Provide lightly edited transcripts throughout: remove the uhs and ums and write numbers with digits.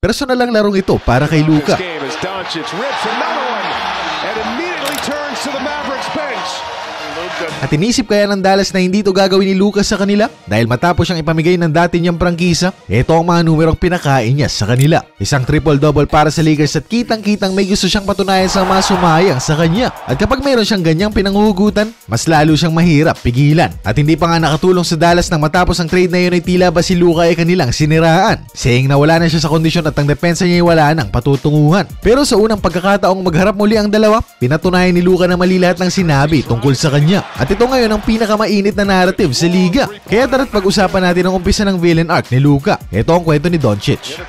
Personal lang larong ito para kay Luka. At inisip kaya ng Dallas na hindi ito gagawin ni Luka sa kanila dahil matapos siyang ipamigay ng dati niyang prangkisa, ito ang mga numerong pinakain niya sa kanila. Isang triple-double para sa Lakers at kitang-kitang may gusto siyang patunayan sa mga sumayang sa kanya. At kapag mayroon siyang ganyang pinanghuhugutan, mas lalo siyang mahirap pigilan. At hindi pa nga nakatulong sa Dallas nang matapos ang trade na yun ay tila ba si Luka ay kanilang siniraan. Saying na wala na siya sa kondisyon at ang depensa niya ay wala nang patutunguhan. Pero sa unang pagkakataong magharap muli ang dalawa, pinatunayan ni Luka na mali lahat ng sinabi tungkol sa kanya. At ito ngayon ang pinakamainit na narrative sa liga. Kaya tara't pag-usapan natin ang umpisa ng villain arc ni Luka. Ito ang kwento ni Doncic.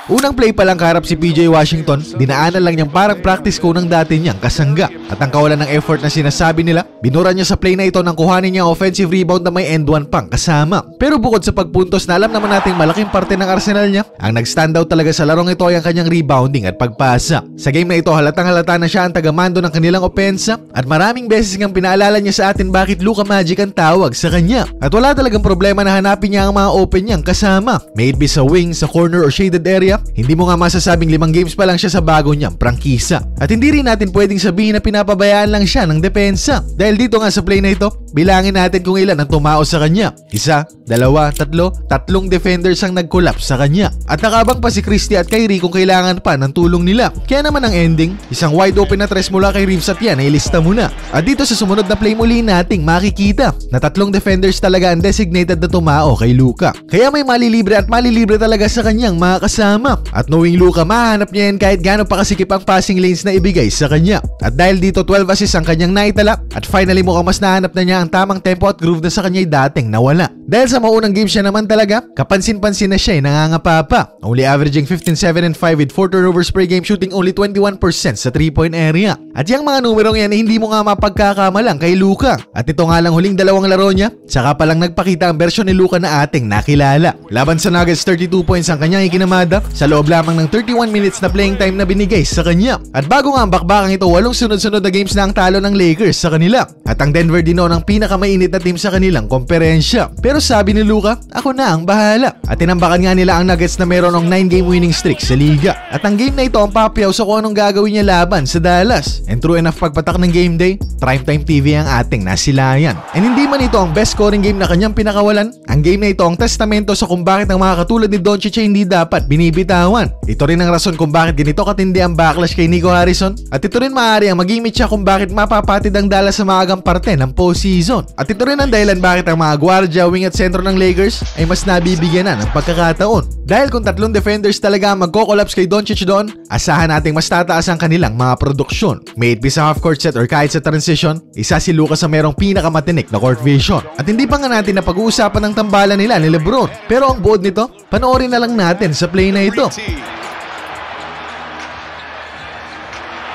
Unang play pa lang kaharap si PJ Washington, dinaanan lang niyang parang practice ko ng dati niyang kasangga. At ang kawalan ng effort na sinasabi nila, binura niya sa play na ito nang kuhanin niya offensive rebound na may end one pang kasama. Pero bukod sa pagpuntos na alam naman nating malaking parte ng arsenal niya, ang nag-standout talaga sa larong ito ay ang kanyang rebounding at pagpasa. Sa game na ito halatang halata na siya ang tagamando ng kanilang opensa at maraming beses ngang pinaalala niya sa atin bakit Luka Magic ang tawag sa kanya. At wala talagang problema na hanapin niya ang mga open niyang kasama. May it be sa wing, sa corner or shaded area, hindi mo nga masasabing 5 games pa lang siya sa bago niyang prangkisa. At hindi rin natin pwedeng sabihin na pinapabayaan lang siya ng depensa. Dahil dito nga sa play na ito, bilangin natin kung ilan ang tumao sa kanya. 1, 2, 3, 3 defenders ang nag-collapse sa kanya. At nakabang pa si Christie at Kyrie kung kailangan pa ng tulong nila. Kaya naman ang ending, isang wide open na tres mula kay Reeves at yan ay ilista mo na. At dito sa sumunod na play muli nating makikita na 3 defenders talaga ang designated na tumao kay Luka. Kaya may malilibre at malilibre talaga sa kanyang mga kasama. At knowing Luka, mahanap niya yan kahit gaano pa kasikip ang passing lanes na ibigay sa kanya. At dahil dito 12 assists ang kanyang naitala at finally mukhang mas nahanap na niya ang tamang tempo at groove na sa kanya'y dating nawala. Dahil sa maunang game siya naman talaga, kapansin-pansin na siya ay nangangapa pa. Only averaging 15-7-5 with 4 turnovers per game, shooting only 21% sa 3-point area. At yung mga numerong yan hindi mo nga mapagkakamalang kay Luka. At ito nga lang huling 2 laro niya, saka palang nagpakita ang bersyon ni Luka na ating nakilala. Laban sa Nuggets, 32 points ang kanyang ikinamada sa loob lamang ng 31 minutes na playing time na binigay sa kanya. At bago nga ang bakbakang ito, 8 sunod-sunod na games na ang talo ng Lakers sa kanila. At ang Denver din noon ang pinakamainit na team sa kanilang komperensya. Pero sabi ni Luka, ako na ang bahala. At tinambakan nga nila ang Nuggets na meron ng 9-game winning streak sa liga. At ang game na ito ang papiyaw sa kung anong gagawin niya laban sa Dallas. And true enough, pagpatak ng game day, primetime TV ang ating nasilayan. And hindi man ito ang best scoring game na kanyang pinakawalan, ang game na ito ang testamento sa kung bakit ang mga katulad ni Doncic ay hindi dapat binibitawan. Ito rin ang rason kung bakit ganito katindi ang backlash kay Nico Harrison. At ito rin maaari ang maging mitya kung bakit mapapatid ang Dallas sa maagang parte ng postseason. At ito rin ang dahilan bakit ang mga gwardiya, wing at sentro ng Lakers ay mas nabibigyan na ng pagkakataon. Dahil kung 3 defenders talaga ang magko-collapse kay Doncic doon, asahan nating mas tataas ang kanilang mga produksyon. May it be sa half-court set or kahit sa transition, isa si Luka sa merong pinakamatinik na court vision. At hindi pa nga natin na pag-uusapan ng tambalan nila ni LeBron. Pero ang buod nito, panoorin na lang natin sa play na ito.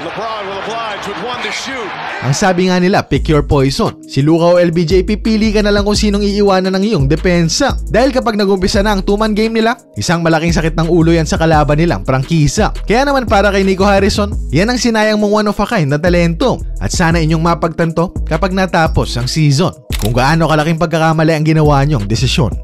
LeBron will oblige with 1 to shoot. Ang sabi nga nila, pick your poison. Si Luka o LBJ, pipili ka na lang kung sinong iiwanan ng iyong depensa. Dahil kapag nag-umpisa na ang 2-man game nila, isang malaking sakit ng ulo yan sa kalaban nilang prangkisa. Kaya naman para kay Nico Harrison, yan ang sinayang mong one of a kind na talento. At sana inyong mapagtanto kapag natapos ang season kung gaano kalaking pagkakamali ang ginawa niyong desisyon.